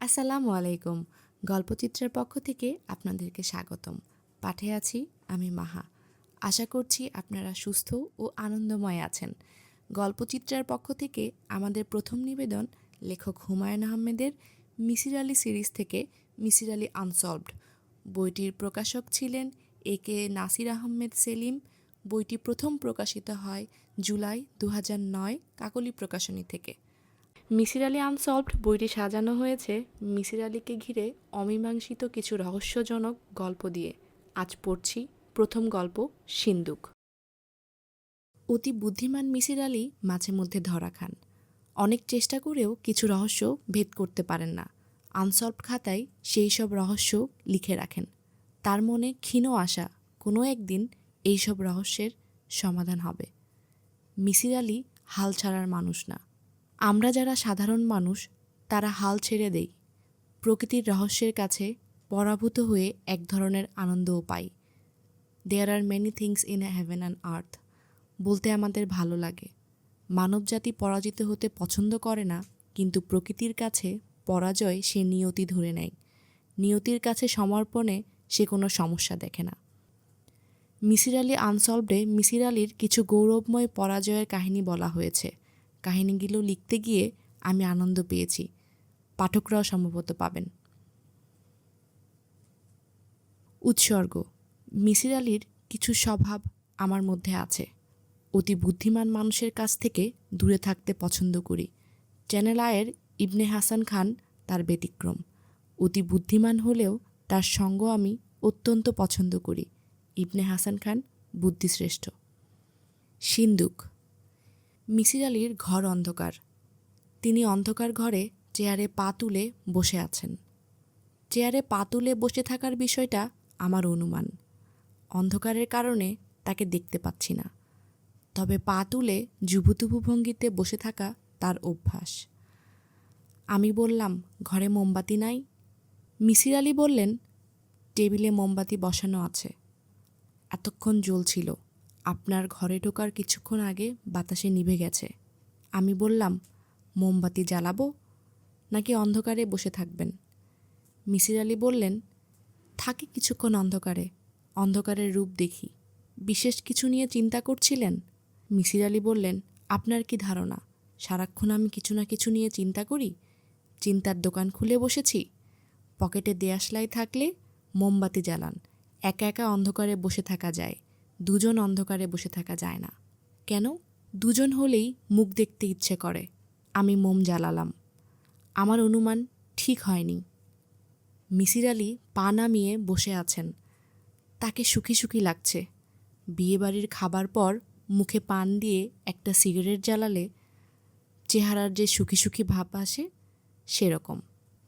আসসালামু আলাইকুম। গল্পচিত্রের পক্ষ থেকে আপনাদেরকে স্বাগতম। পাঠে আছি আমি মাহা। আশা করছি আপনারা সুস্থ ও আনন্দময় আছেন। গল্পচিত্রের পক্ষ থেকে আমাদের প্রথম নিবেদন লেখক হুমায়ুন আহমেদের মিসির আলি সিরিজ থেকে মিসির আলি আনসলভড। বইটির প্রকাশক ছিলেন একে নাসির আহমেদ সেলিম। বইটি প্রথম প্রকাশিত হয় জুলাই 2009 কাকলি প্রকাশনী থেকে। মিসির আলি আনসলভড বইটি সাজানো হয়েছে মিসির আলিকে ঘিরে অমীমাংসিত কিছু রহস্যজনক গল্প দিয়ে। আজ পড়ছি প্রথম গল্প, সিন্দুক। অতি বুদ্ধিমান মিসির আলি মাঝে মধ্যে ধরা খান। অনেক চেষ্টা করেও কিছু রহস্য ভেদ করতে পারেন না। আনসলভড খাতায় সেই সব রহস্য লিখে রাখেন। তার মনে ক্ষীণ আশা কোনো একদিন এইসব রহস্যের সমাধান হবে। মিসির আলি হাল ছাড়ার মানুষ না। আমরা যারা সাধারণ মানুষ তারা হাল ছেড়ে দেই। প্রকৃতির রহস্যের কাছে পরাভূত হয়ে এক ধরনের আনন্দও পাই। There are many things in a heaven and earth বলতে আমাদের ভালো লাগে। মানবজাতি পরাজিত হতে পছন্দ করে না, কিন্তু প্রকৃতির কাছে পরাজয় সে নিয়তি ধরে নেয়। নিয়তির কাছে সমর্পণে সে কোনো সমস্যা দেখে না। মিসির আলি আনসলভডে মিসির আলির কিছু গৌরবময় পরাজয়ের কাহিনী বলা হয়েছে। কাহিনীগুলো লিখতে গিয়ে আমি আনন্দ পেয়েছি, পাঠকরাও সম্ভবত পাবেন। উৎসর্গ। মিসির আলির কিছু স্বভাব আমার মধ্যে আছে। অতি বুদ্ধিমান মানুষের কাছ থেকে দূরে থাকতে পছন্দ করি। চ্যানেল আয়ের ইবনে হাসান খান তার ব্যতিক্রম। অতি বুদ্ধিমান হলেও তার সঙ্গ আমি অত্যন্ত পছন্দ করি। ইবনে হাসান খান বুদ্ধিশ্রেষ্ঠ। সিন্দুক। মিসির আলির ঘর অন্ধকার। তিনি অন্ধকার ঘরে চেয়ারে পা তুলে বসে আছেন। চেয়ারে পা তুলে বসে থাকার বিষয়টা আমার অনুমান। অন্ধকারের কারণে তাকে দেখতে পাচ্ছি না, তবে পা তুলে জুবুতুবু ভঙ্গিতে বসে থাকা তার অভ্যাস। আমি বললাম, ঘরে মোমবাতি নাই? মিসির আলি বললেন, টেবিলে মোমবাতি বসানো আছে, এতক্ষণ জ্বলছিল, আপনার ঘরে ঢোকার কিছুক্ষণ আগে বাতাসে নিভে গেছে। আমি বললাম, মোমবাতি জ্বালাবো নাকি অন্ধকারে বসে থাকবেন? মিসির আলি বললেন, থাকি কিছুক্ষণ অন্ধকারে, অন্ধকারের রূপ দেখি। বিশেষ কিছু নিয়ে চিন্তা করছিলেন? মিসির আলি বললেন, আপনার কি ধারণা সারাক্ষণ আমি কিছু না কিছু নিয়ে চিন্তা করি? চিন্তার দোকান খুলে বসেছি। পকেটে দেয়াশলাই থাকলে মোমবাতি জ্বালান। একা একা অন্ধকারে বসে থাকা যায়, দুজন অন্ধকারে বসে থাকা যায় না। কেন? দুজন হলেই মুখ দেখতে ইচ্ছে করে। আমি মোম জ্বালালাম। আমার অনুমান ঠিক হয়নি। মিসির আলি পা নামিয়ে বসে আছেন। তাকে সুখী সুখী লাগছে। বিয়েবাড়ির খাবার পর মুখে পান দিয়ে একটা সিগারেট জ্বালালে চেহারার যে সুখী সুখী ভাব আসে, সেরকম।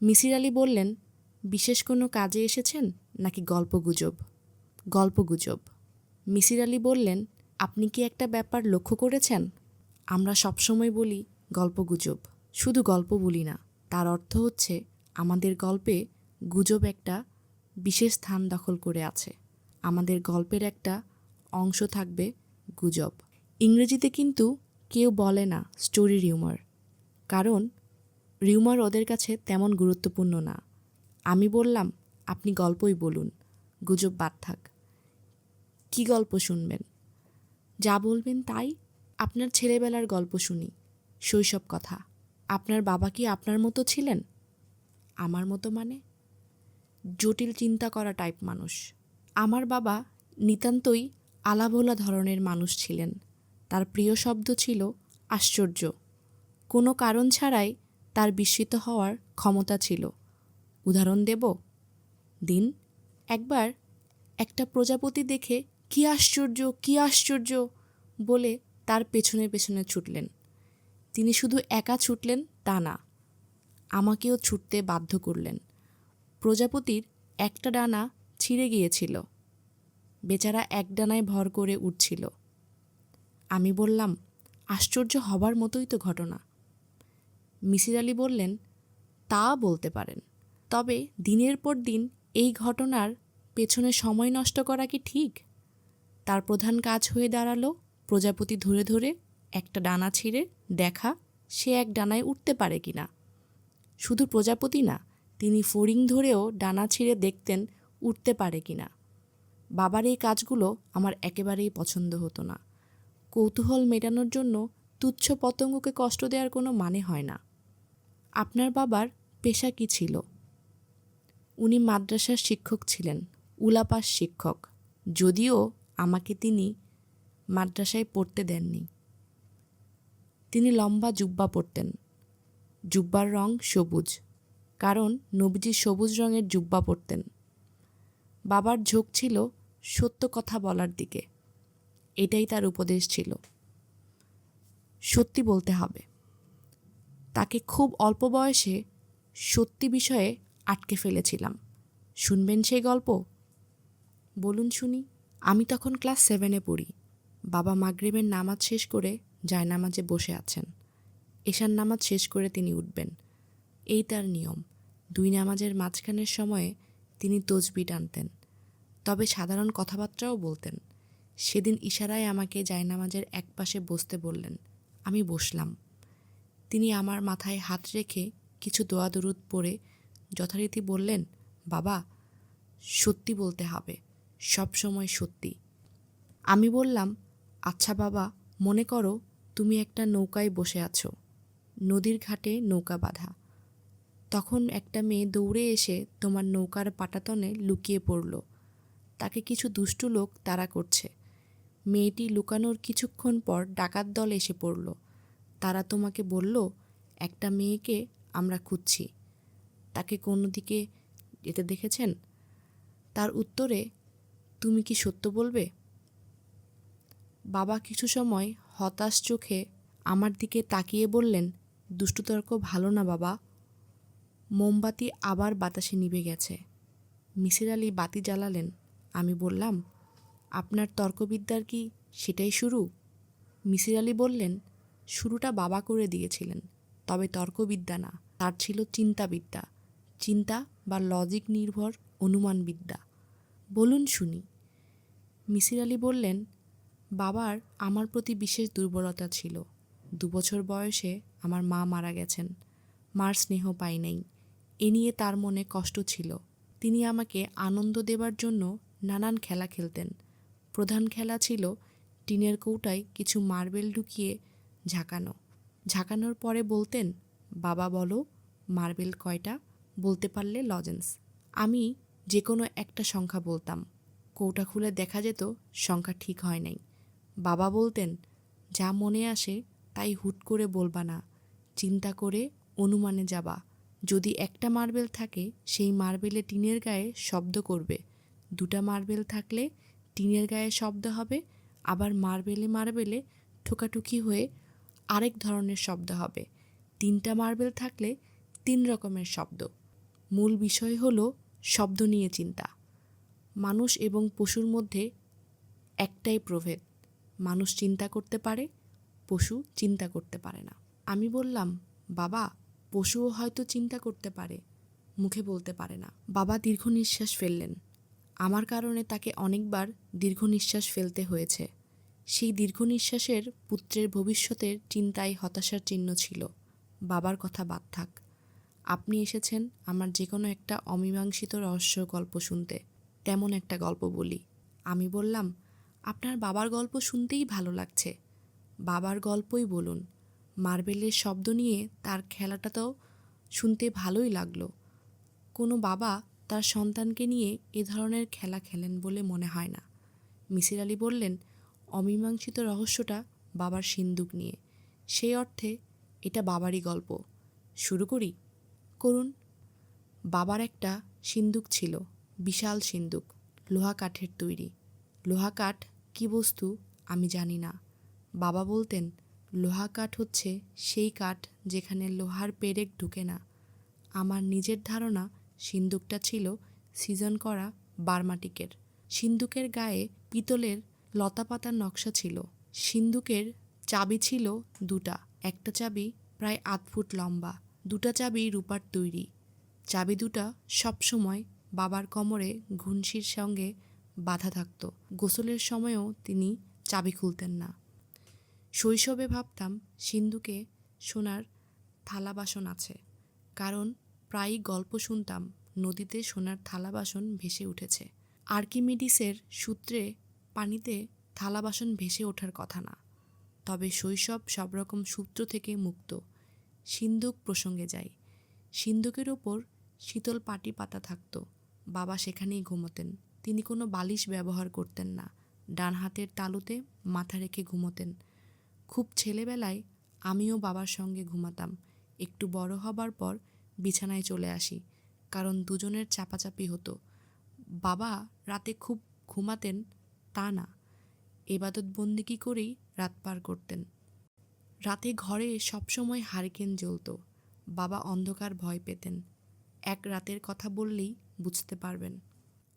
মিসির আলি বললেন, বিশেষ কোনো কাজে এসেছেন নাকি গল্পগুজব? গল্পগুজব। মিসির আলি বললেন, আপনি কি একটা ব্যাপার লক্ষ্য করেছেন? আমরা সবসময় বলি গল্পগুজব, শুধু গল্প বলি না। তার অর্থ হচ্ছে আমাদের গল্পে গুজব একটা বিশেষ স্থান দখল করে আছে। আমাদের গল্পের একটা অংশ থাকবে গুজব। ইংরেজিতে কিন্তু কেউ বলে না স্টোরি রিউমার, কারণ রিউমার ওদের কাছে তেমন গুরুত্বপূর্ণ না। আমি বললাম, আপনি গল্পই বলুন, গুজব বাদ থাক। কী গল্প শুনবেন? যা বলবেন তাই। আপনার ছেলেবেলার গল্প শুনি, শৈশব কথা। আপনার বাবা কি আপনার মতো ছিলেন? আমার মতো মানে? জটিল চিন্তা করা টাইপ মানুষ। আমার বাবা নিতান্তই আলাভোলা ধরনের মানুষ ছিলেন। তার প্রিয় শব্দ ছিল আশ্চর্য। কোনো কারণ ছাড়াই তার বিস্মিত হওয়ার ক্ষমতা ছিল। উদাহরণ দেব? দিন। একবার একটা প্রজাপতি দেখে কী আশ্চর্য, কী আশ্চর্য বলে তার পেছনে পেছনে ছুটলেন। তিনি শুধু একা ছুটলেন তা না, আমাকেও ছুটতে বাধ্য করলেন। প্রজাপতির একটা ডানা ছিঁড়ে গিয়েছিল, বেচারা এক ডানায় ভর করে উঠছিল। আমি বললাম, আশ্চর্য হবার মতোই তো ঘটনা। মিসির আলি বললেন, তা বলতে পারেন, তবে দিনের পর দিন এই ঘটনার পেছনে সময় নষ্ট করা কি ঠিক? তার প্রধান কাজ হয়ে দাঁড়ালো প্রজাপতি ধরে ধরে একটা ডানা ছিঁড়ে দেখা সে এক ডানায় উঠতে পারে কিনা। শুধু প্রজাপতি না, তিনি ফড়িং ধরেও ডানা ছিঁড়ে দেখতেন উঠতে পারে কিনা। বাবার এই কাজগুলো আমার একেবারেই পছন্দ হতো না। কৌতূহল মেটানোর জন্য তুচ্ছ পতঙ্গকে কষ্ট দেওয়ার কোনো মানে হয় না। আপনার বাবার পেশা কী ছিল? উনি মাদ্রাসার শিক্ষক ছিলেন, উলাপাস শিক্ষক, যদিও আমাকে তিনি মাদ্রাসায় পড়তে দেননি। তিনি লম্বা জুব্বা পরতেন। জুব্বার রং সবুজ, কারণ নবীজি সবুজ রঙের জুব্বা পরতেন। বাবার ঝোঁক ছিল সত্য কথা বলার দিকে, এটাই তার উপদেশ ছিল। সত্যি বলতে হবে। তাকে খুব অল্প বয়সে সত্যি বিষয়ে আটকে ফেলেছিলাম। শুনবেন সেই গল্প? বলুন শুনি। আমি তখন ক্লাস 7-এ পড়ি। বাবা মাগরিবের নামাজ শেষ করে জায়নামাজে বসে আছেন। এশার নামাজ শেষ করে তিনি উঠবেন, এই তার নিয়ম। 2 নামাজের মাঝখানের সময়ে তিনি তসবিহ টানতেন, তবে সাধারণ কথাবার্তাও বলতেন। সেদিন ইশারায় আমাকে জায়নামাজের একপাশে বসতে বললেন। আমি বসলাম। তিনি আমার মাথায় হাত রেখে কিছু দোয়া দরুদ পড়ে যথারীতি বললেন, বাবা, সত্যি বলতে হবে, সব সময় সত্যি। আমি বললাম, আচ্ছা বাবা, মনে করো তুমি একটা নৌকায় বসে আছো, নদীর ঘাটে নৌকা বাঁধা। তখন একটা মেয়ে দৌড়ে এসে তোমার নৌকার পাটাতনে লুকিয়ে পড়ল। তাকে কিছু দুষ্টু লোক তাড়া করছে। মেয়েটি লুকানোর কিছুক্ষণ পর ডাকাত দল এসে পড়ল। তারা তোমাকে বলল, একটা মেয়েকে আমরা খুঁজছি, তাকে কোনো দিকে যেতে দেখেছেন? তার উত্তরে তুমি কি সত্য বলবে? বাবা কিছু সময় হতাশ চোখে আমার দিকে তাকিয়ে বললেন, দুষ্টুতর্ক ভালো না বাবা। মোমবাতি আবার বাতাসে নিভে গেছে। মিসির আলি বাতি জ্বালালেন। আমি বললাম, আপনার তর্কবিদ্যার কি সেটাই শুরু? মিসির আলি বললেন, শুরুটা বাবা করে দিয়েছিলেন, তবে তর্কবিদ্যা না, তার ছিল চিন্তাবিদ্যা, চিন্তা বা লজিক নির্ভর অনুমানবিদ্যা। বলুন শুনি। মিসির আলি বললেন, বাবার আমার প্রতি বিশেষ দুর্বলতা ছিল। 2 বছর বয়সে আমার মা মারা গেছেন। মার স্নেহ পাই নাই, এ নিয়ে তার মনে কষ্ট ছিল। তিনি আমাকে আনন্দ দেবার জন্য নানান খেলা খেলতেন। প্রধান খেলা ছিল টিনের কৌটায় কিছু মার্বেল ঢুকিয়ে ঝাঁকানো। ঝাঁকানোর পরে বলতেন, বাবা বলো মার্বেল কয়টা? বলতে পারলে লজেন্স। আমি যে কোনো একটা সংখ্যা বলতাম। কৌটা খুলে দেখা যেত সংখ্যা ঠিক হয় নাই। বাবা বলতেন, যা মনে আসে তাই হুট করে বলবা না, চিন্তা করে অনুমানে যাবা। যদি একটা মার্বেল থাকে, সেই মার্বেলে টিনের গায়ে শব্দ করবে। 2টা মার্বেল থাকলে টিনের গায়ে শব্দ হবে, আবার মার্বেলে মার্বেলে ঠোকাঠুকি হয়ে আরেক ধরনের শব্দ হবে। 3টা মার্বেল থাকলে 3 রকমের শব্দ। মূল বিষয় হলো শব্দ নিয়ে চিন্তা। মানুষ এবং পশুর মধ্যে একটাই প্রভেদ, মানুষ চিন্তা করতে পারে, পশু চিন্তা করতে পারে না। আমি বললাম, বাবা, পশুও হয়তো চিন্তা করতে পারে, মুখে বলতে পারে না। বাবা দীর্ঘ নিঃশ্বাস ফেললেন। আমার কারণে তাকে অনেকবার দীর্ঘ নিঃশ্বাস ফেলতে হয়েছে। সেই দীর্ঘ নিঃশ্বাসের পুত্রের ভবিষ্যতের চিন্তায় হতাশার চিহ্ন ছিল। বাবার কথা বাদ থাক। আপনি এসেছেন আমার যে কোনো একটা অমীমাংসিত রহস্য গল্প শুনতে, তেমন একটা গল্প বলি। আমি বললাম, আপনার বাবার গল্প শুনতেই ভালো লাগছে, বাবার গল্পই বলুন। মার্বেলের শব্দ নিয়ে তার খেলাটা তো শুনতে ভালোই লাগলো। কোনো বাবা তার সন্তানকে নিয়ে এ ধরনের খেলা খেলেন বলে মনে হয় না। মিসির আলি বললেন, অমীমাংসিত রহস্যটা বাবার সিন্দুক নিয়ে, সেই অর্থে এটা বাবারই গল্প। শুরু করি? করুন। বাবার একটা সিন্দুক ছিল, বিশাল সিন্দুক, লোহা কাঠের তৈরি। লোহা কাঠ কী বস্তু আমি জানি না। বাবা বলতেন, লোহা কাঠ হচ্ছে সেই কাঠ যেখানে লোহার পেরেক ঢুকে না। আমার নিজের ধারণা সিন্দুকটা ছিল সিজন করা বার্মাটিকের। সিন্দুকের গায়ে পিতলের লতাপাতার নকশা ছিল। সিন্দুকের চাবি ছিল 2টা। একটা চাবি প্রায় 8 ফুট লম্বা, 2টা চাবি রূপার তৈরি। চাবি 2টা সবসময় বাবার কোমরে ঘুনশির সঙ্গে বাঁধা থাকত। গোসলের সময়ও তিনি চাবি খুলতেন না। শৈশবে ভাবতাম সিন্দুকে সোনার থালা বাসন আছে, কারণ প্রায়ই গল্প শুনতাম নদীতে সোনার থালা বাসন ভেসে উঠেছে। আর্কিমিডিসের সূত্রে পানিতে থালা বাসন ভেসে ওঠার কথা না, তবে শৈশব সব রকম সূত্র থেকে মুক্ত। সিন্দুক প্রসঙ্গে যাই। সিন্দুকের ওপর শীতল পাটি পাতা থাকত। বাবা সেখানেই ঘুমোতেন। তিনি কোনো বালিশ ব্যবহার করতেন না। ডান হাতের তালুতে মাথা রেখে ঘুমোতেন। খুব ছেলেবেলায় আমিও বাবার সঙ্গে ঘুমাতাম। একটু বড় হবার পর বিছানায় চলে আসি, কারণ দুজনের চাপাচাপি হতো। বাবা রাতে খুব ঘুমাতেন তা না, এবাদত বন্দিগি করেই রাত পার করতেন। রাতে ঘরে সবসময় হারিকেন জ্বলত। বাবা অন্ধকার ভয় পেতেন। এক রাতের কথা বললেই বুঝতে পারবেন।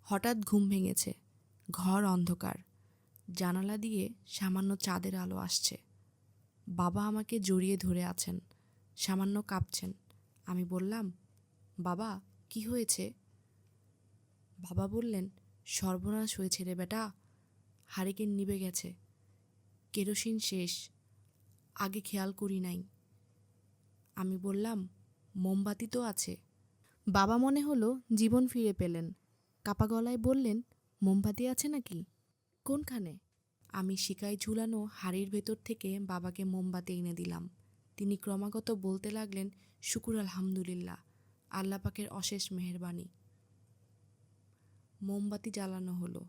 হঠাৎ ঘুম ভেঙেছে। ঘর অন্ধকার। জানালা দিয়ে সামান্য চাঁদের আলো আসছে। বাবা আমাকে জড়িয়ে ধরে আছেন, সামান্য কাঁপছেন। আমি বললাম, বাবা কি হয়েছে? বাবা বললেন, সর্বনাশ হয়েছে রে বেটা, হারিকেন নিভে গেছে, কেরোসিন শেষ, আগে খেয়াল করি নাই। আমি বললাম, মোমবাতি তো আছে। বাবা মনে হলো জীবন ফিরে পেলেন। কাপা গলায় বললেন, মোমবাতি আছে নাকি? কোনখানে? আমি শিকায় ঝুলানো হাড়ির ভেতর থেকে বাবাকে মোমবাতি এনে দিলাম। তিনি ক্রমাগত বলতে লাগলেন, শুকুর আলহামদুলিল্লাহ, আল্লাহ পাকের অশেষ মেহেরবানি। মোমবাতি জ্বালানো হলো।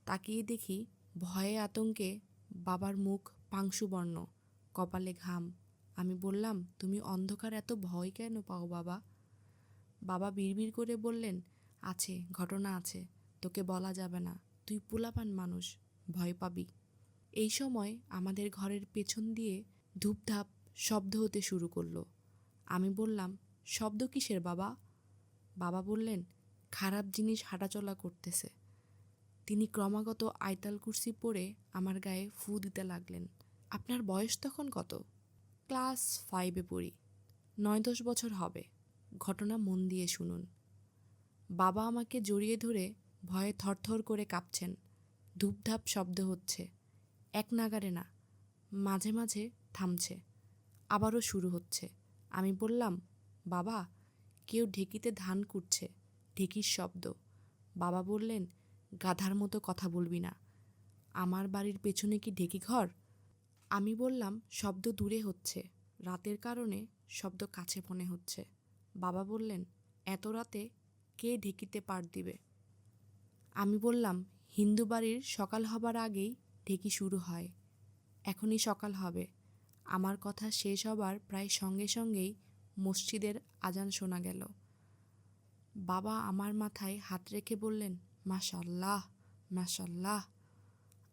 তাকিয়ে দেখি ভয়ে আতঙ্কে বাবার মুখ পাংশুবর্ণ, কপালে ঘাম। আমি বললাম, তুমি অন্ধকার এত ভয় কেন পাও বাবা? বাবা বিড়বিড় করে বললেন, আছে, ঘটনা আছে, তোকে বলা যাবে না, তুই পোলাপান মানুষ, ভয় পাবি। এই সময় আমাদের ঘরের পেছন দিয়ে ধূপধাপ শব্দ হতে শুরু করলো। আমি বললাম, শব্দ কিসের বাবা? বাবা বললেন, খারাপ জিনিস হাঁটাচলা করতেছে। তিনি ক্রমাগত আয়তাল কুরসি পড়ে আমার গায়ে ফু দিতে লাগলেন। আপনার বয়স তখন কত? ক্লাস 5-এ পড়ি। 9-10 বছর হবে। ঘটনা মন দিয়ে শুনুন। বাবা আমাকে জড়িয়ে ধরে ভয়ে থরথর করে কাঁপছেন। ধূপধাপ শব্দ হচ্ছে, এক নাগাড়ে না, মাঝে মাঝে থামছে, আবারও শুরু হচ্ছে। আমি বললাম, বাবা কেউ ঢেকিতে ধান কুটছে, ঢেকির শব্দ। বাবা বললেন, গাধার মতো কথা বলবি না, আমার বাড়ির পেছনে কি ঢেকি ঘর? আমি বললাম, শব্দ দূরে হচ্ছে, রাতের কারণে শব্দ কাছে মনে হচ্ছে। বাবা বললেন, এত রাতে কে ঢেকিতে পার দিবে? আমি বললাম, হিন্দু বাড়ির সকাল হবার আগেই ঢেকি শুরু হয়, এখনই সকাল হবে। আমার কথা শেষ হবার প্রায় সঙ্গে সঙ্গেই মসজিদের আজান শোনা গেল। বাবা আমার মাথায় হাত রেখে বললেন, মাশাআল্লাহ, মাশাআল্লাহ,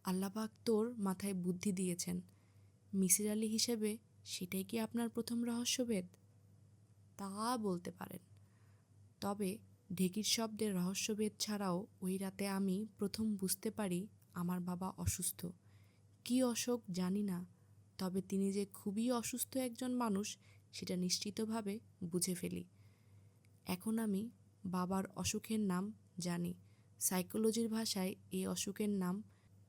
আল্লাহ পাক তোর মাথায় বুদ্ধি দিয়েছেন। মিসির আলি হিসেবে সেটাই কি আপনার প্রথম রহস্যভেদ? তা বলতে পারেন। তবে ঢেকির শব্দের রহস্যভেদ ছাড়াও ওই রাতে আমি প্রথম বুঝতে পারি আমার বাবা অসুস্থ। কি অসুখ জানি না, তবে তিনি যে খুবই অসুস্থ একজন মানুষ সেটা নিশ্চিতভাবে বুঝে ফেলি। এখন আমি বাবার অসুখের নাম জানি। সাইকোলজির ভাষায় এই অসুখের নাম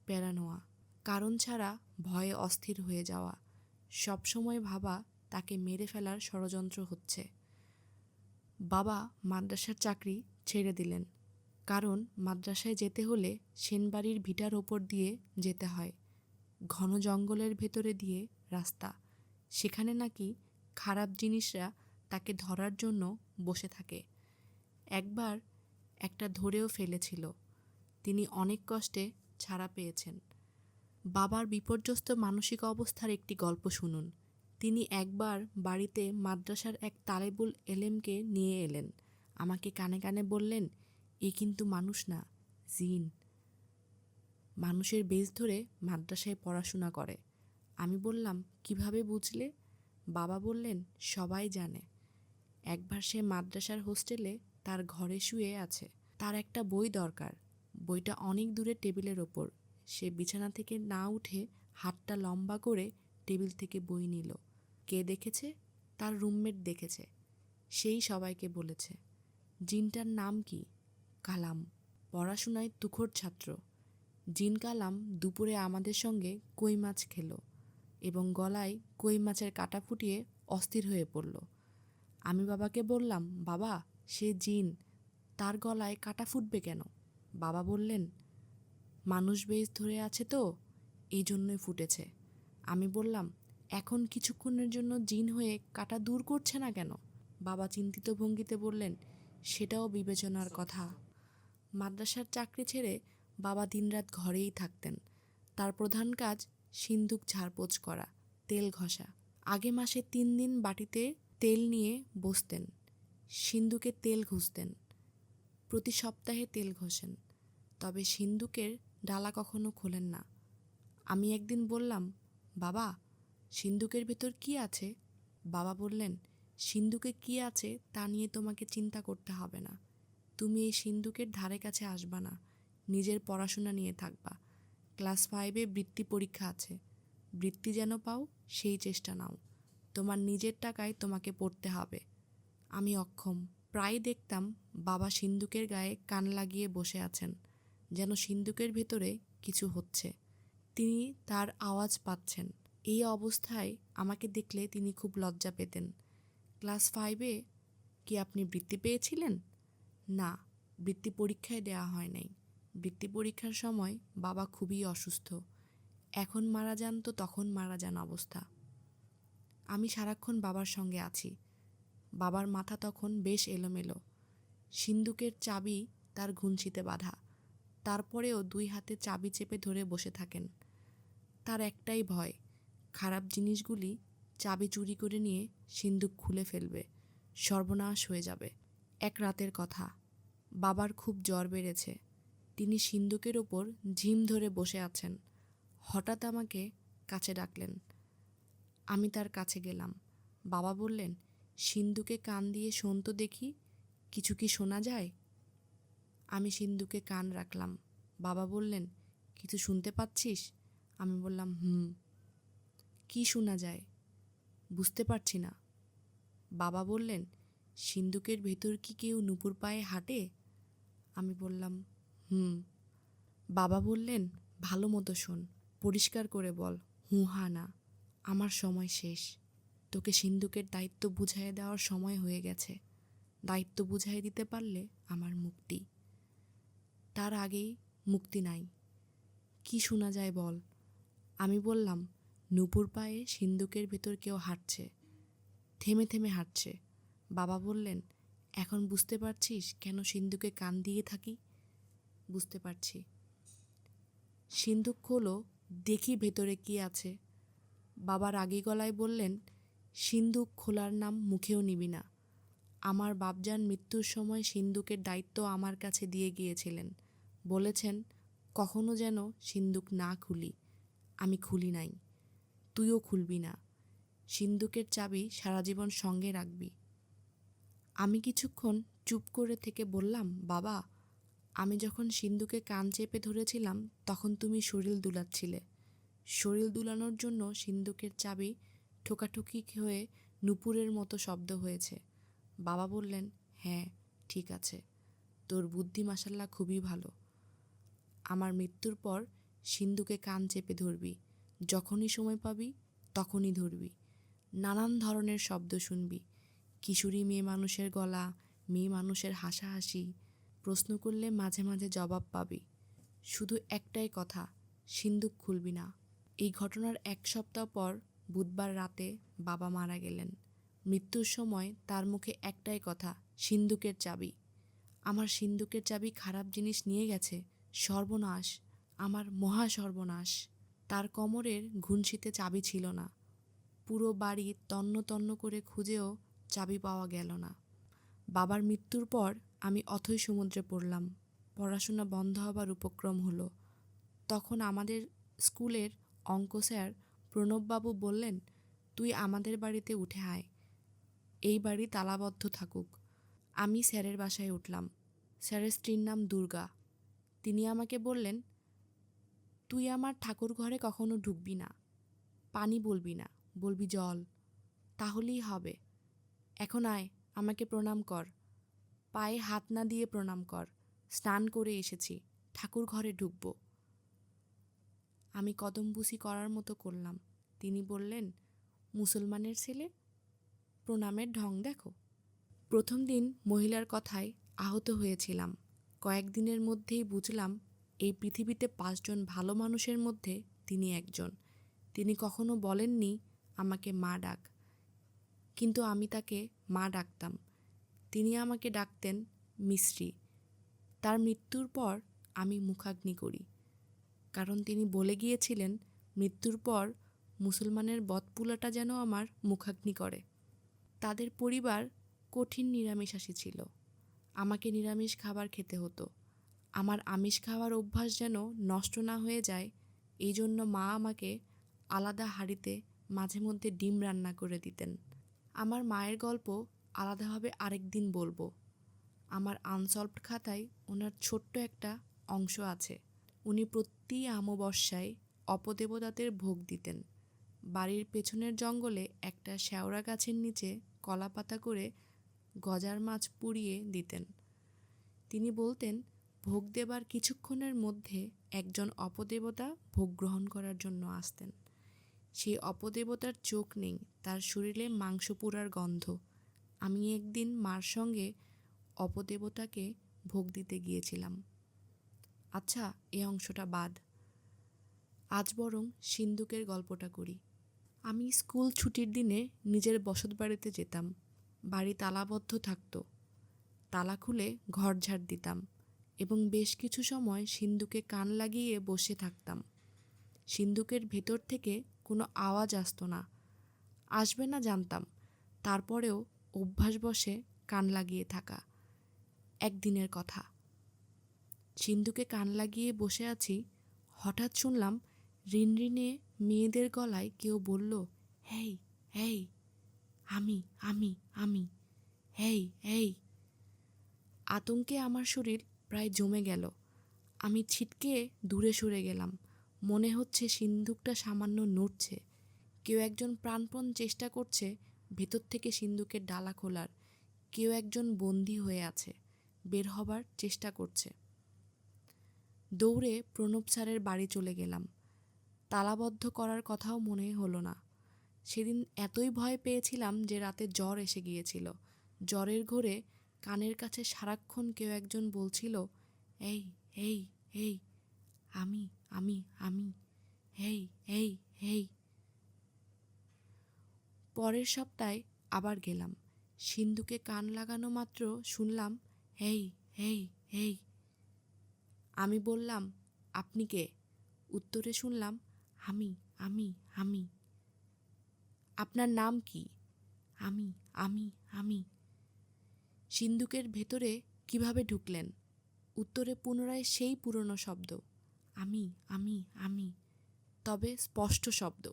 প্যারানোয়া। কারণ ছাড়া ভয়ে অস্থির হয়ে যাওয়া, সবসময় ভাবা তাকে মেরে ফেলার ষড়যন্ত্র হচ্ছে। বাবা মাদ্রাসার চাকরি ছেড়ে দিলেন, কারণ মাদ্রাসায় যেতে হলে সেনবাড়ির ভিটার ওপর দিয়ে যেতে হয়। ঘন জঙ্গলের ভেতরে দিয়ে রাস্তা। সেখানে নাকি খারাপ জিনিসরা তাকে ধরার জন্য বসে থাকে। একবার একটা ধরেও ফেলেছিল। তিনি অনেক কষ্টে ছাড়া পেয়েছেন। বাবার বিপর্যস্ত মানসিক অবস্থার একটি গল্প শুনুন। তিনি একবার বাড়িতে মাদ্রাসার এক তালেবুল এলেমকে নিয়ে এলেন। আমাকে কানে কানে বললেন, এ কিন্তু মানুষ না, জিন। মানুষের বেশ ধরে মাদ্রাসায় পড়াশোনা করে। আমি বললাম, কিভাবে বুঝলে? বাবা বললেন, সবাই জানে। একবার সে মাদ্রাসার হোস্টেলে তার ঘরে শুয়ে আছে। তার একটা বই দরকার। বইটা অনেক দূরে টেবিলের ওপর। সে বিছানা থেকে না উঠে হাতটা লম্বা করে টেবিল থেকে বই নিল। কে দেখেছে? তার রুমমেট দেখেছে। সেই সবাইকে বলেছে। জিনটার নাম কি? কালাম। পড়াশোনায় তুখোড় ছাত্র। জিন কালাম দুপুরে আমাদের সঙ্গে কই মাছ খেলো এবং গলায় কই মাছের কাঁটা ফুটিয়ে অস্থির হয়ে পড়ল। আমি বাবাকে বললাম, বাবা সে জিন, তার গলায় কাটা ফুটবে কেন? বাবা বললেন, মানুষ বেশ ধরে আছে তো, এই জন্যই ফুটেছে। আমি বললাম, এখন কিছুক্ষণের জন্য জিন হয়ে কাটা দূর করছে না কেন? বাবা চিন্তিত ভঙ্গিতে বললেন, সেটাও বিবেচনার কথা। মাদ্রাসার চাকরি ছেড়ে বাবা দিনরাত ঘরেই থাকতেন। তার প্রধান কাজ সিন্দুক ঝাড়পোছ করা, তেল ঘষা। আগে মাসে 3 দিন বাটিতে তেল নিয়ে বসতেন, সিন্দুকে তেল ঘষতেন। প্রতি সপ্তাহে তেল ঘষেন, তবে সিন্দুকের ডালা কখনো খোলেন না। আমি একদিন বললাম, বাবা সিন্দুকের ভেতর কি আছে? বাবা বললেন, সিন্দুকে কি আছে তা নিয়ে তোমাকে চিন্তা করতে হবে না। তুমি এই সিন্দুকের ধারে কাছে আসবা না, নিজের পড়াশোনা নিয়ে থাকবা। ক্লাস 5-এ বৃত্তি পরীক্ষা আছে, বৃত্তি যেন পাও সেই চেষ্টা নাও। তোমার নিজের টাকায় তোমাকে পড়তে হবে। আমি অক্ষম। প্রায় দেখতাম বাবা সিন্দুকের গায়ে কান লাগিয়ে বসে আছেন, যেন সিন্দুকের ভেতরে কিছু হচ্ছে, তিনি তার আওয়াজ পাচ্ছেন। এই অবস্থায় আমাকে দেখলে তিনি খুব লজ্জা পেতেন। ক্লাস 5-এ কি আপনি বৃত্তি পেয়েছিলেন? না, বৃত্তি পরীক্ষায় দেওয়া হয় নাই। বৃত্তি পরীক্ষার সময় বাবা খুবই অসুস্থ। এখন মারা যান তো তখন মারা যান অবস্থা। আমি সারাক্ষণ বাবার সঙ্গে আছি। বাবার মাথা তখন বেশ এলোমেলো, সিন্দুকের চাবি তার গুনছিতে বাঁধা। তারপরেও 2 হাতে চাবি চেপে ধরে বসে থাকেন। তার একটাই ভয়, খারাপ জিনিসগুলি চাবি চুরি করে নিয়ে সিন্দুক খুলে ফেলবে, সর্বনাশ হয়ে যাবে। এক রাতের কথা, বাবার খুব জ্বর বেড়েছে। তিনি সিন্দুকের ওপর ঝিম ধরে বসে আছেন। হঠাৎ আমাকে কাছে ডাকলেন। আমি তার কাছে গেলাম। বাবা বললেন, সিন্দুকে কান দিয়ে শোন তো দেখি, কিছু কি শোনা যায়? আমি সিন্দুকে কান রাখলাম। বাবা বললেন, কিছু শুনতে পাচ্ছিস? আমি বললাম, হুম। কি শোনা যায়? বুঝতে পারছি না। বাবা বললেন, সিন্দুকের ভেতর কি কেউ নুপুর পায়ে হাঁটে? আমি বললাম, হুম। বাবা বললেন, ভালো মতো শোন, পরিষ্কার করে বল, হুঁ হা না। আমার সময় শেষ। তোকে সিন্দুকের দায়িত্ব বুঝাইয়ে দেওয়ার সময় হয়ে গেছে। দায়িত্ব বুঝাইয়ে দিতে পারলে আমার মুক্তি, তার আগেই মুক্তি নাই। কি শোনা যায় বল? আমি বললাম, নুপুর পায়ে সিন্দুকের ভেতর কেউ হাঁটছে, থেমে থেমে হাঁটছে। বাবা বললেন, এখন বুঝতে পারছিস কেন সিন্দুকে কান দিয়ে থাকি? বুঝতে পারছি। সিন্দুক খোলো, দেখি ভেতরে কি আছে। বাবা রাগী গলায় বললেন, সিন্দুক খোলার নাম মুখেও নিবি না। আমার বাপজান মৃত্যুর সময় সিন্দুকের দায়িত্ব আমার কাছে দিয়ে গিয়েছিলেন। বলেছেন, কখনো যেন সিন্দুক না খুলি। আমি খুলি নাই, তুইও খুলবি না। সিন্দুকের চাবি সারা জীবন সঙ্গে রাখবি। আমি কিছুক্ষণ চুপ করে থেকে বললাম, বাবা আমি যখন সিন্দুকে কান চেপে ধরেছিলাম তখন তুমি শরীর দুলাচ্ছিলে। শরীর দুলানোর জন্য সিন্দুকের চাবি ঠোকাঠুকি হয়ে নুপুরের মতো শব্দ হয়েছে। বাবা বললেন, হ্যাঁ ঠিক আছে, তোর বুদ্ধি মাশাল্লাহ খুবই ভালো। আমার মৃত্যুর পর সিন্দুকে কান চেপে ধরবি, যখনই সময় পাবি তখনই ধরবি। নানান ধরনের শব্দ শুনবি, কিশোরী মেয়ে মানুষের গলা, মেয়ে মানুষের হাসাহাসি। প্রশ্ন করলে মাঝে মাঝে জবাব পাবি। শুধু একটাই কথা, সিন্দুক খুলবি না। এই ঘটনার 1 সপ্তাহ পর বুধবার রাতে বাবা মারা গেলেন। মৃত্যুর সময় তার মুখে একটাই কথা, সিন্দুকের চাবি। আমার সিন্দুকের চাবি খারাপ জিনিস নিয়ে গেছে, সর্বনাশ, আমার মহা সর্বনাশ। তার কোমরের ঘুনশিতে চাবি ছিল না। পুরো বাড়ি তন্ন তন্ন করে খুঁজেও চাবি পাওয়া গেল না। বাবার মৃত্যুর পর আমি অথৈ সমুদ্রে পড়লাম। পড়াশোনা বন্ধ হবার উপক্রম হলো। তখন আমাদের স্কুলের অঙ্ক স্যার প্রণববাবু বললেন, তুই আমাদের বাড়িতে উঠে আয়, এই বাড়ি তালাবদ্ধ থাকুক। আমি স্যারের বাসায় উঠলাম। স্যারের স্ত্রীর নাম দুর্গা। তিনি আমাকে বললেন, তুই আমার ঠাকুর ঘরে কখনো ঢুকবি না, পানি বলবি না, বলবি জল, তাহলেই হবে। এখন আয়, আমাকে প্রণাম কর, পায়ে হাত না দিয়ে প্রণাম কর। স্নান করে এসেছি, ঠাকুর ঘরে ঢুকব। আমি কদমবুসি করার মতো করলাম। তিনি বললেন, মুসলমানের ছেলে, প্রণামের ঢং দেখো। প্রথম দিন মহিলার কথায় আহত হয়েছিলাম। কয়েকদিনের মধ্যেই বুঝলাম এই পৃথিবীতে 5 জন ভালো মানুষের মধ্যে তিনি একজন। তিনি কখনো বলেননি আমাকে মা ডাক, কিন্তু আমি তাকে মা ডাকতাম। তিনি আমাকে ডাকতেন মিশ্রি। তার মৃত্যুর পর আমি মুখাগ্নি করি, কারণ তিনি বলে গিয়েছিলেন মৃত্যুর পর মুসলমানের বদপুলাটা যেন আমার মুখাগ্নি করে। তাদের পরিবার কঠিন নিরামিষাশী ছিল। আমাকে নিরামিষ খাবার খেতে হতো। আমার আমিষ খাওয়ার অভ্যাস যেন নষ্ট না হয়ে যায়, এই জন্য মা আমাকে আলাদা হাঁড়িতে মাঝে মধ্যে ডিম রান্না করে দিতেন। আমার মায়ের গল্প আলাদাভাবে আরেক দিন বলবো। আমার আনসলভড খাতায় ওনার ছোট্ট একটা অংশ আছে। উনি প্রতি অমাবস্যায় অপদেবতাদের ভোগ দিতেন। বাড়ির পেছনের জঙ্গলে একটা শেওড়া গাছের নিচে কলা পাতা করে গজার মাছ পুড়িয়ে দিতেন। তিনি বলতেন ভোগ দেবার কিছুক্ষণের মধ্যে একজন অপদেবতা ভোগ গ্রহণ করার জন্য আসতেন। সেই অপদেবতার চোখ নেই, তার শরীরে মাংস পোড়ার গন্ধ। আমি একদিন মার সঙ্গে অপদেবতাকে ভোগ দিতে গিয়েছিলাম। আচ্ছা, এই অংশটা বাদ। আজ বরং সিন্দুকের গল্পটা করি। আমি স্কুল ছুটির দিনে নিজের বসতবাড়িতে যেতাম। বাড়ি তালাবদ্ধ থাকতো। তালা খুলে ঘর ঝাড় দিতাম এবং বেশ কিছু সময় সিন্দুকে কান লাগিয়ে বসে থাকতাম। সিন্দুকের ভেতর থেকে কোনো আওয়াজ আসতো না, আসবে না জানতাম। তারপরেও অভ্যাসবশে কান লাগিয়ে থাকা। একদিনের কথা, সিন্দুকে কান লাগিয়ে বসে আছি, হঠাৎ শুনলাম রিনরিনে মেয়েদের গলায় কেউ বলল, হেই হেই, আমি আমি আমি, হেই হেই। আতঙ্কে আমার শরীর প্রায় জমে গেল। আমি ছিটকে দূরে সরে গেলাম। মনে হচ্ছে সিন্দুকটা সামান্য নড়ছে। কেউ একজন প্রাণপণ চেষ্টা করছে ভেতর থেকে সিন্দুকের ডালা খোলার। কেউ একজন বন্দী হয়ে আছে, বের হবার চেষ্টা করছে। দৌড়ে প্রণব স্যারের বাড়ি চলে গেলাম। তালাবদ্ধ করার কথাও মনে হলো না। সেদিন এতই ভয় পেয়েছিলাম যে রাতে জ্বর এসে গিয়েছিল। জ্বরের ঘোরে কানের কাছে সারাক্ষণ কেউ একজন বলছিল, এই এই এই, আমি আমি আমি, এই এই এই। পরের সপ্তাহে আবার গেলাম। সিন্দুকে কান লাগানো মাত্র শুনলাম, এই এই এই। আমি বললাম, আপনি কে? উত্তরে শুনলাম, আমি আমি আমি। আপনার নাম কি? আমি আমি আমি। সিন্দুকের ভেতরে কিভাবে ঢুকলেন? উত্তরে পুনরায় সেই পুরনো শব্দ, আমি আমি আমি, তবে স্পষ্ট শব্দ।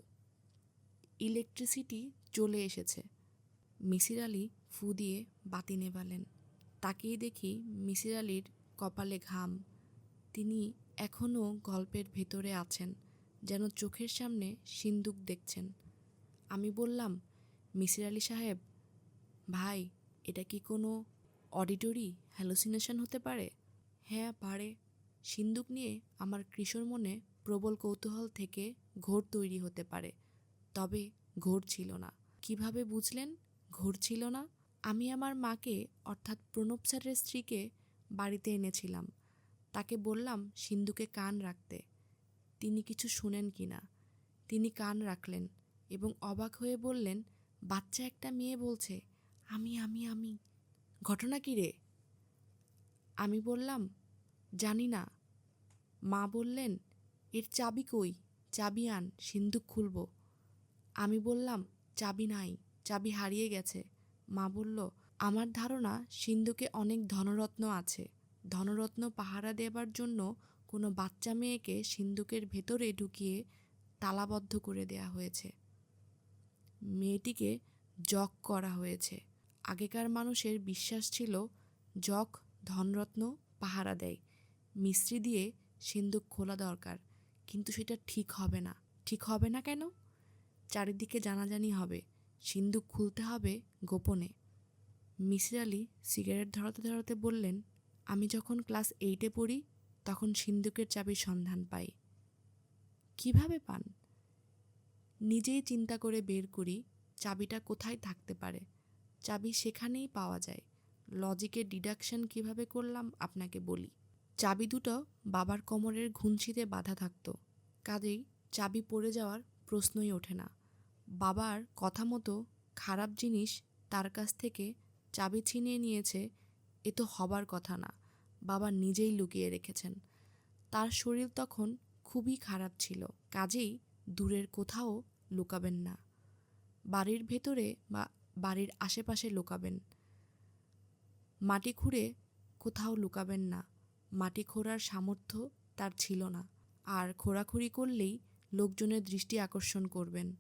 ইলেকট্রিসিটি চলে এসেছে। মিসির আলি ফু দিয়ে বাতি নেভালেন। তাকিয়ে দেখি মিসির আলির কপালে ঘাম। তিনি এখনও গল্পের ভেতরে আছেন, যেন চোখের সামনে সিন্দুক দেখছেন। আমি বললাম, মিসির আলি সাহেব, ভাই, এটা কি কোনো অডিটরি হ্যালুসিনেশন হতে পারে? হ্যাঁ পারে। সিন্দুক নিয়ে আমার কিশোর মনে প্রবল কৌতূহল থেকে ঘোর তৈরি হতে পারে, তবে ঘোর ছিল না। কিভাবে বুঝলেন ঘোর ছিল না? আমি আমার মাকে, অর্থাৎ প্রণব স্যারের স্ত্রীকে বাড়িতে এনেছিলাম। তাকে বললাম সিন্দুকে কান রাখতে, তিনি কিছু শোনেন কি না। তিনি কান রাখলেন এবং অবাক হয়ে বললেন, বাচ্চা একটা মেয়ে বলছে, আমি আমি আমি। ঘটনা কী রে? আমি বললাম, জানি না। মা বললেন, এর চাবি কই? চাবি আন, সিন্দুক খুলব। আমি বললাম, চাবি নাই, চাবি হারিয়ে গেছে। মা বলল, আমার ধারণা সিন্দুকে অনেক ধনরত্ন আছে। ধনরত্ন পাহারা দেবার জন্য কোনো বাচ্চা মেয়েকে সিন্দুকের ভেতরে ঢুকিয়ে তালাবদ্ধ করে দেয়া হয়েছে। মেয়েটিকে জক করা হয়েছে। আগেকার মানুষের বিশ্বাস ছিল জক ধনরত্ন পাহারা দেয়। মিস্ত্রি দিয়ে সিন্দুক খোলা দরকার, কিন্তু সেটা ঠিক হবে না। ঠিক হবে না কেন? চারিদিকে জানাজানি হবে। সিন্দুক খুলতে হবে গোপনে। মিসির আলি সিগারেট ধরাতে ধরাতে বললেন, আমি যখন ক্লাস 8-এ পড়ি তখন সিন্দুকের চাবির সন্ধান পাই। কিভাবে পান? নিজেই চিন্তা করে বের করি চাবিটা কোথায় থাকতে পারে। চাবি সেখানেই পাওয়া যায়। লজিকের ডিডাকশন কিভাবে করলাম আপনাকে বলি। চাবি দুটো বাবার কোমরের ঘুঞ্চিতে বাঁধা থাকতো, কাজেই চাবি পড়ে যাওয়ার প্রশ্নই ওঠে না। বাবার কথা মতো খারাপ জিনিস তার কাছ থেকে চাবি ছিনিয়ে নিয়েছে, এ তো হবার কথা না। বাবা নিজেই লুকিয়ে রেখেছেন। তার শরীর তখন খুবই খারাপ ছিল, কাজেই দূরের কোথাও লুকাবেন না। বাড়ির ভেতরে বা বাড়ির আশেপাশে লুকাবেন। মাটি খুঁড়ে কোথাও লুকাবেন না। মাটি খোঁড়ার সামর্থ্য তার ছিল না, আর খোঁড়াখুড়ি করলেই লোকজনের দৃষ্টি আকর্ষণ করবেন।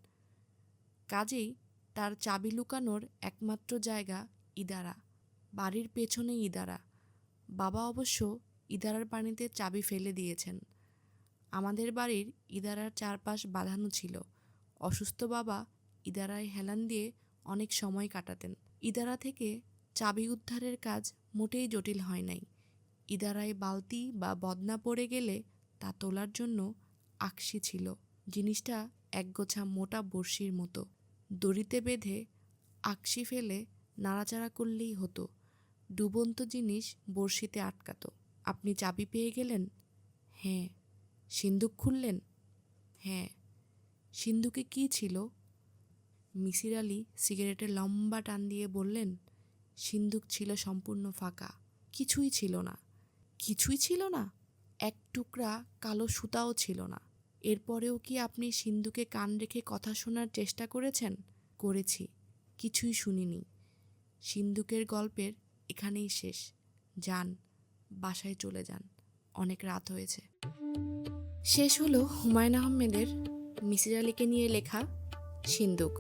কাজেই তার চাবি লুকানোর একমাত্র জায়গা ইদারা, বাড়ির পেছনে ইদারা। বাবা অবশ্য ইদারার পানিতে চাবি ফেলে দিয়েছেন। আমাদের বাড়ির ইদারার চারপাশ বাঁধানো ছিল। অসুস্থ বাবা ইদারায় হেলান দিয়ে অনেক সময় কাটাতেন। ইদারা থেকে চাবি উদ্ধারের কাজ মোটেই জটিল হয় নাই। ইদারায় বালতি বা বদনা পড়ে গেলে তা তোলার জন্য আকশি ছিল। জিনিসটা একগোছা মোটা বড়শির মতো। দড়িতে বেঁধে আকশি ফেলে নাড়াচাড়া করলেই হতো। ডুবন্ত জিনিস বড়শিতে আটকাতো। আপনি চাবি পেয়ে গেলেন? হ্যাঁ। সিন্দুক খুললেন? হ্যাঁ। সিন্দুকে কী ছিল? মিসির আলি সিগারেটের লম্বা টান দিয়ে বললেন, সিন্দুক ছিল সম্পূর্ণ ফাঁকা। কিছুই ছিল না। কিছুই ছিল না? এক টুকরা কালো সুতাও ছিল না। এরপরেও কি আপনি সিন্দুকে কান রেখে কথা শোনার চেষ্টা করেছেন? করেছি, কিছুই শুনিনি। সিন্দুকের গল্পের এখানেই শেষ। যান, বাসায় চলে যান, অনেক রাত হয়েছে। শেষ হলো হুমায়ুন আহমেদের মিসির আলিকে নিয়ে লেখা সিন্দুক।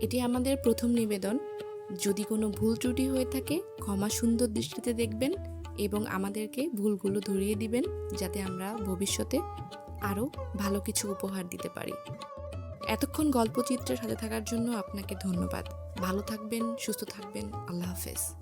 এটি আমাদের প্রথম নিবেদন। যদি কোনো ভুল ত্রুটি হয়ে থাকে ক্ষমা সুন্দর দৃষ্টিতে দেখবেন এবং আমাদেরকে ভুলগুলো ধরিয়ে দিবেন, যাতে আমরা ভবিষ্যতে আরও ভালো কিছু উপহার দিতে পারি। এতক্ষণ গল্পচিত্রের সাথে থাকার জন্য আপনাকে ধন্যবাদ। ভালো থাকবেন, সুস্থ থাকবেন। আল্লাহ হাফেজ।